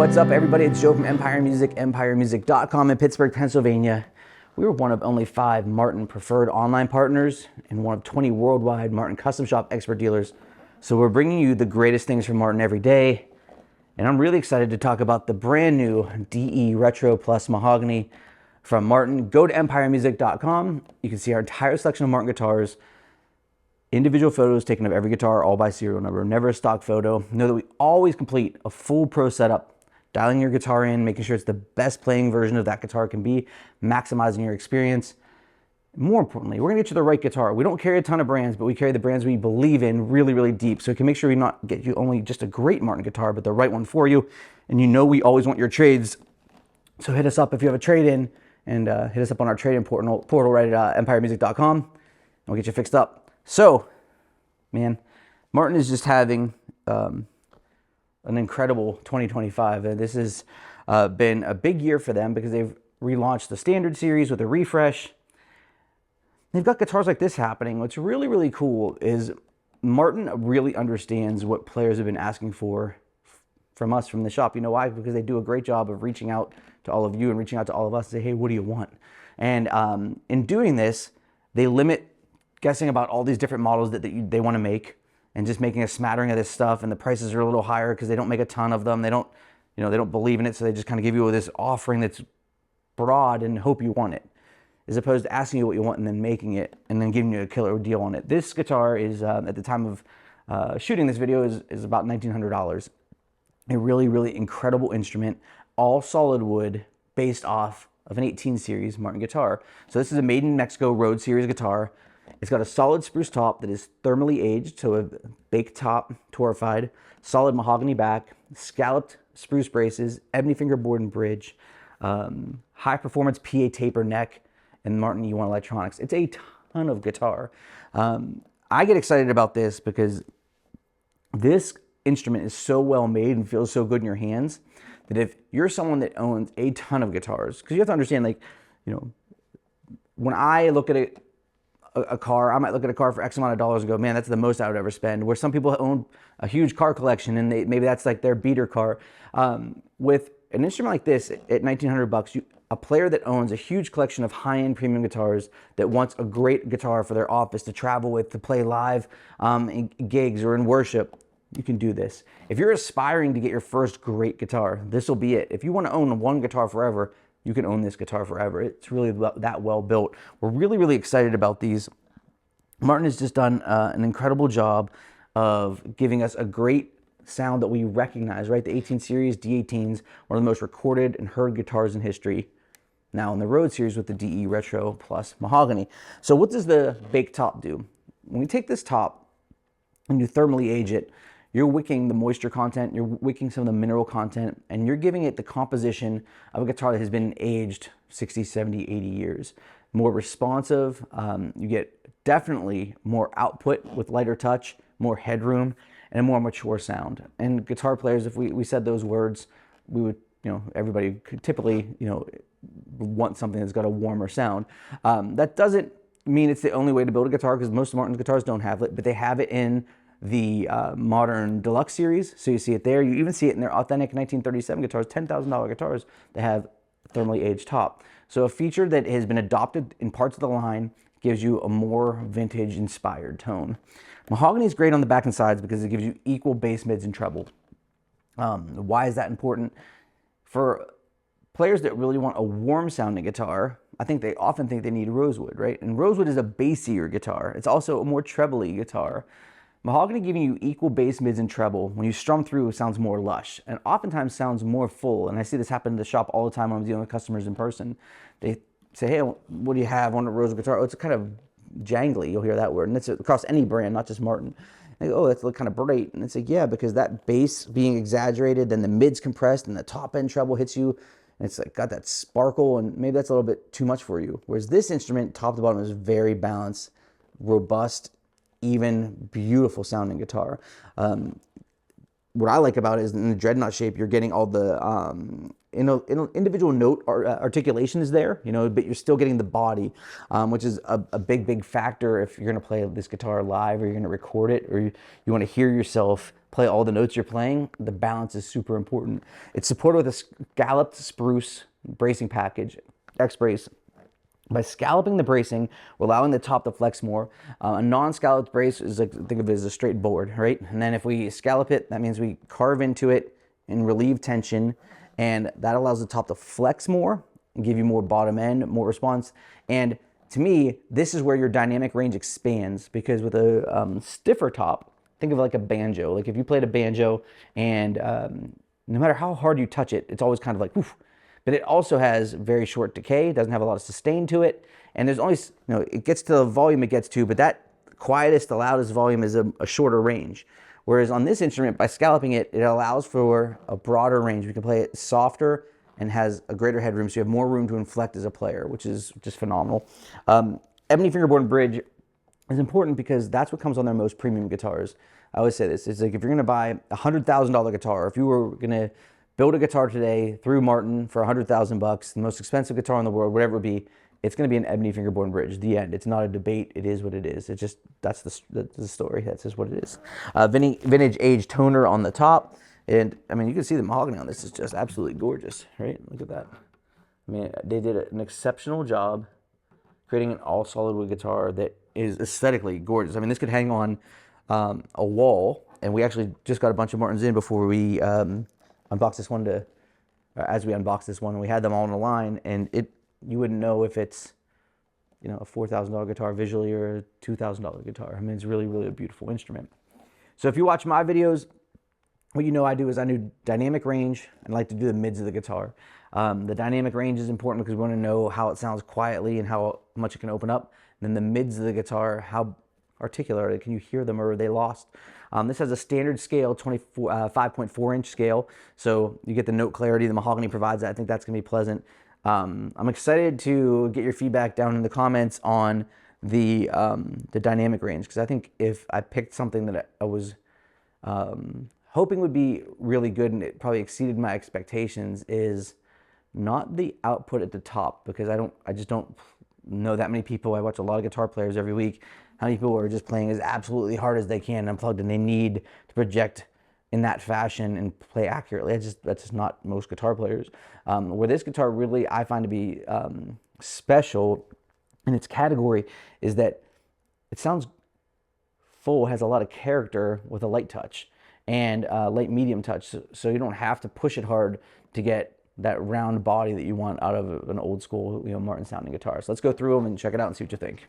What's up, everybody? It's Joe from Empire Music, empiremusic.com in Pittsburgh, Pennsylvania. We were one of only 5 Martin preferred online partners and one of 20 worldwide Martin custom shop expert dealers. So we're bringing you the greatest things from Martin every day. And I'm really excited to talk about the brand new DE Retro Plus Mahogany from Martin. Go to empiremusic.com. You can see our entire selection of Martin guitars, individual photos taken of every guitar, all by serial number, never a stock photo. Know that we always complete a full pro setup, dialing your guitar in, making sure it's the best playing version of that guitar can be, maximizing your experience. More importantly, we're gonna get you the right guitar. We don't carry a ton of brands, but we carry the brands we believe in really, really deep. So we can make sure we not get you only just a great Martin guitar, but the right one for you. And you know we always want your trades. So hit us up if you have a trade-in, and hit us up on our trade-in portal right at empiremusic.com, and we'll get you fixed up. So, man, Martin is just having an incredible 2025. This has been a big year for them because they've relaunched the Standard Series with a refresh. They've got guitars like this happening. What's really, really cool is Martin really understands what players have been asking for from us, from the shop. You know why? Because they do a great job of reaching out to all of you and reaching out to all of us and say, hey, what do you want? And in doing this, they limit guessing about all these different models that they want to make, and just making a smattering of this stuff. And the prices are a little higher because they don't make a ton of them. They don't, they don't believe in it, so they just kind of give you this offering that's broad and hope you want it, as opposed to asking you what you want and then making it and then giving you a killer deal on it. This guitar is, at the time of shooting this video, is about $1,900. A really, really incredible instrument, all solid wood, based off of an 18 series Martin guitar. So this is a made in Mexico Road series guitar. It's got a solid spruce top that is thermally aged, so a baked top, torrefied, solid mahogany back, scalloped spruce braces, ebony fingerboard and bridge, high performance PA taper neck, and Martin U1 electronics. It's a ton of guitar. I get excited about this because this instrument is so well made and feels so good in your hands that if you're someone that owns a ton of guitars, because you have to understand, like, when I look at a car, I might look at a car for X amount of dollars and go, man, that's the most I would ever spend. Where some people own a huge car collection and maybe that's like their beater car. With an instrument like this at $1,900, a player that owns a huge collection of high-end premium guitars that wants a great guitar for their office to travel with, to play live in gigs or in worship, you can do this. If you're aspiring to get your first great guitar, this will be it. If you want to own one guitar forever, you can own this guitar forever. It's really that well built. We're really, really excited about these. Martin has just done an incredible job of giving us a great sound that we recognize, right? The 18 series, D18s, one of the most recorded and heard guitars in history. Now in the Road series with the DE Retro Plus Mahogany. So what does the baked top do? When we take this top and you thermally age it, you're wicking the moisture content, you're wicking some of the mineral content, and you're giving it the composition of a guitar that has been aged 60, 70, 80 years. More responsive, you get definitely more output with lighter touch, more headroom, and a more mature sound. And guitar players, if we said those words, we would, everybody could typically, want something that's got a warmer sound. That doesn't mean it's the only way to build a guitar, because most Martin's guitars don't have it, but they have it in the Modern Deluxe series, so you see it there. You even see it in their Authentic 1937 guitars, $10,000 guitars that have thermally aged top. So a feature that has been adopted in parts of the line gives you a more vintage-inspired tone. Mahogany is great on the back and sides because it gives you equal bass, mids, and treble. Why is that important? For players that really want a warm-sounding guitar, I think they often think they need rosewood, right? And rosewood is a bassier guitar. It's also a more trebly guitar. Mahogany giving you equal bass, mids, and treble. When you strum through, it sounds more lush and oftentimes sounds more full. And I see this happen in the shop all the time when I'm dealing with customers in person. They say, hey, what do you have on a rosewood guitar? Oh, it's kind of jangly. You'll hear that word. And it's across any brand, not just Martin. They go, oh, that's kind of bright. And it's like, yeah, because that bass being exaggerated, then the mids compressed, and the top end treble hits you. And it's like got that sparkle, and maybe that's a little bit too much for you. Whereas this instrument, top to bottom, is very balanced, robust, even beautiful sounding guitar. What I like about it is in the Dreadnought shape, you're getting all the individual note articulation is there, but you're still getting the body, which is a big factor if you're going to play this guitar live or you're going to record it or you want to hear yourself play all the notes you're playing, the balance is super important. It's supported with a scalloped spruce bracing package, X-brace. By scalloping the bracing, we're allowing the top to flex more. A non-scalloped brace is like, think of it as a straight board, right? And then if we scallop it, that means we carve into it and relieve tension, and that allows the top to flex more and give you more bottom end, more response. And to me, this is where your dynamic range expands, because with a stiffer top, think of it like a banjo. Like if you played a banjo and no matter how hard you touch it, it's always kind of like, woof. But it also has very short decay, doesn't have a lot of sustain to it, and there's only, it gets to the volume it gets to, but that quietest, the loudest volume is a shorter range. Whereas on this instrument, by scalloping it, it allows for a broader range. We can play it softer and has a greater headroom, so you have more room to inflect as a player, which is just phenomenal. Ebony fingerboard bridge is important because that's what comes on their most premium guitars. I always say this, it's like if you're gonna buy a $100,000 guitar, if you were gonna build a guitar today through Martin for $100,000, the most expensive guitar in the world, whatever it be, it's going to be an ebony fingerboard bridge. The end. It's not a debate. It is what it is. It's just, that's the story. That's just what it is. Vintage age toner on the top. And I mean, you can see the mahogany on this is just absolutely gorgeous, right? Look at that. I mean, they did an exceptional job creating an all solid wood guitar that is aesthetically gorgeous. I mean, this could hang on a wall, and we actually just got a bunch of Martins in before we unbox this one as we unbox this one, we had them all in a line, and you wouldn't know if it's, a $4,000 guitar visually or a $2,000 guitar. I mean, it's really, really a beautiful instrument. So if you watch my videos, what I do is I do dynamic range and like to do the mids of the guitar. The dynamic range is important because we want to know how it sounds quietly and how much it can open up. And then the mids of the guitar, how articulate are they? Can you hear them, or are they lost? This has a standard scale, 5.4 inch scale, so you get the note clarity the mahogany provides. I think that's going to be pleasant. I'm excited to get your feedback down in the comments on the dynamic range, because I think if I picked something that I was hoping would be really good and it probably exceeded my expectations, is not the output at the top, because I just don't know that many people. I watch a lot of guitar players every week. How many people are just playing as absolutely hard as they can unplugged, and they need to project in that fashion and play accurately. That's just not most guitar players. Where this guitar really I find to be special in its category is that it sounds full, has a lot of character with a light touch and light medium touch. So you don't have to push it hard to get that round body that you want out of an old school, Martin sounding guitar. So let's go through them and check it out and see what you think.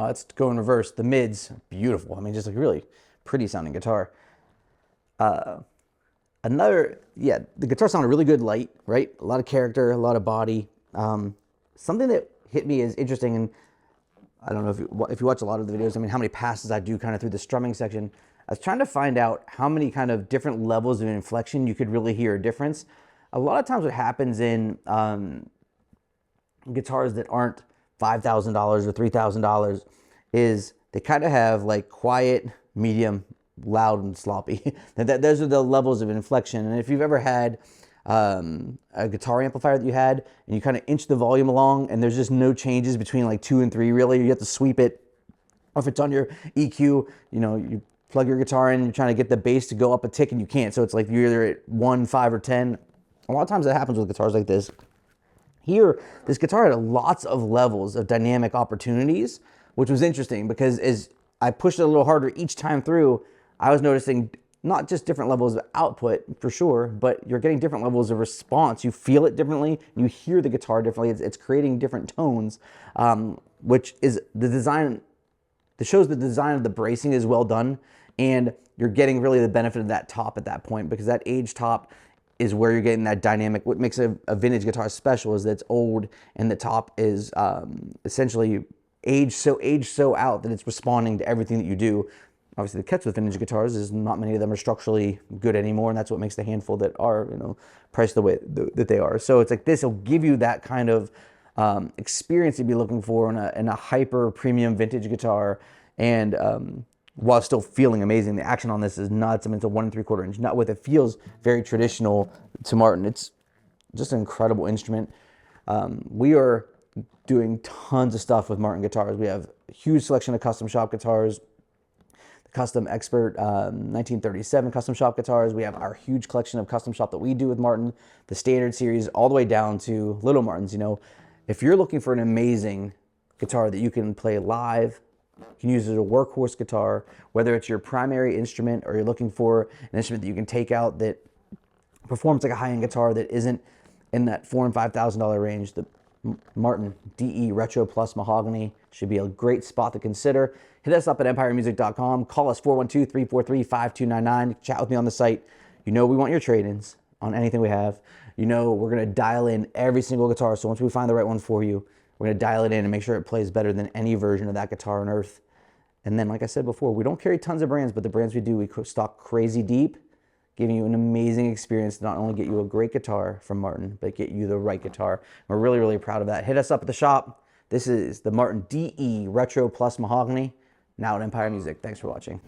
Let's go in reverse. The mids, beautiful. I mean, just like really pretty sounding guitar. The guitar sounded really good light, right? A lot of character, a lot of body. Something that hit me is interesting, and I don't know if you watch a lot of the videos, I mean, how many passes I do kind of through the strumming section. I was trying to find out how many kind of different levels of inflection you could really hear a difference. A lot of times what happens in guitars that aren't $5,000 or $3,000 is they kind of have like quiet, medium, loud, and sloppy. Those are the levels of inflection. And if you've ever had a guitar amplifier that you had and you kind of inch the volume along and there's just no changes between like 2 and 3 really, you have to sweep it. Or if it's on your EQ, you know, you plug your guitar in, you're trying to get the bass to go up a tick and you can't. So it's like you're either at 1, 5, or 10. A lot of times that happens with guitars like this. Here, this guitar had lots of levels of dynamic opportunities, which was interesting because as I pushed it a little harder each time through, I was noticing not just different levels of output for sure, but you're getting different levels of response. You feel it differently, you hear the guitar differently. It's creating different tones, which is the design. That shows the design of the bracing is well done, and you're getting really the benefit of that top at that point, because that aged top is where you're getting that dynamic. What makes a vintage guitar special is that it's old and the top is essentially aged so out that it's responding to everything that you do. Obviously, the catch with vintage guitars is not many of them are structurally good anymore, and that's what makes the handful that are, you know, priced the way that they are. So it's like this will give you that kind of experience you'd be looking for in a hyper premium vintage guitar, and while still feeling amazing. The action on this is nuts. I mean, it's a 1 3/4 inch nut width. It feels very traditional to Martin. It's just an incredible instrument. We are doing tons of stuff with Martin guitars. We have a huge selection of custom shop guitars, the Custom Expert 1937 custom shop guitars. We have our huge collection of custom shop that we do with Martin, the Standard series, all the way down to Little Martins. You know, if you're looking for an amazing guitar that you can play live, you can use it as a workhorse guitar, whether it's your primary instrument or you're looking for an instrument that you can take out that performs like a high-end guitar that isn't in that $4,000 and $5,000 range, the Martin DE Retro Plus Mahogany should be a great spot to consider. Hit us up at empiremusic.com. Call us 412-343-5299. Chat with me on the site. You know we want your trade-ins on anything we have. You know we're going to dial in every single guitar, so once we find the right one for you, we're going to dial it in and make sure it plays better than any version of that guitar on earth. And then, like I said before, we don't carry tons of brands, but the brands we do, we stock crazy deep, giving you an amazing experience to not only get you a great guitar from Martin, but get you the right guitar. We're really, really proud of that. Hit us up at the shop. This is the Martin DE Retro Plus Mahogany, now at Empire Music. Thanks for watching.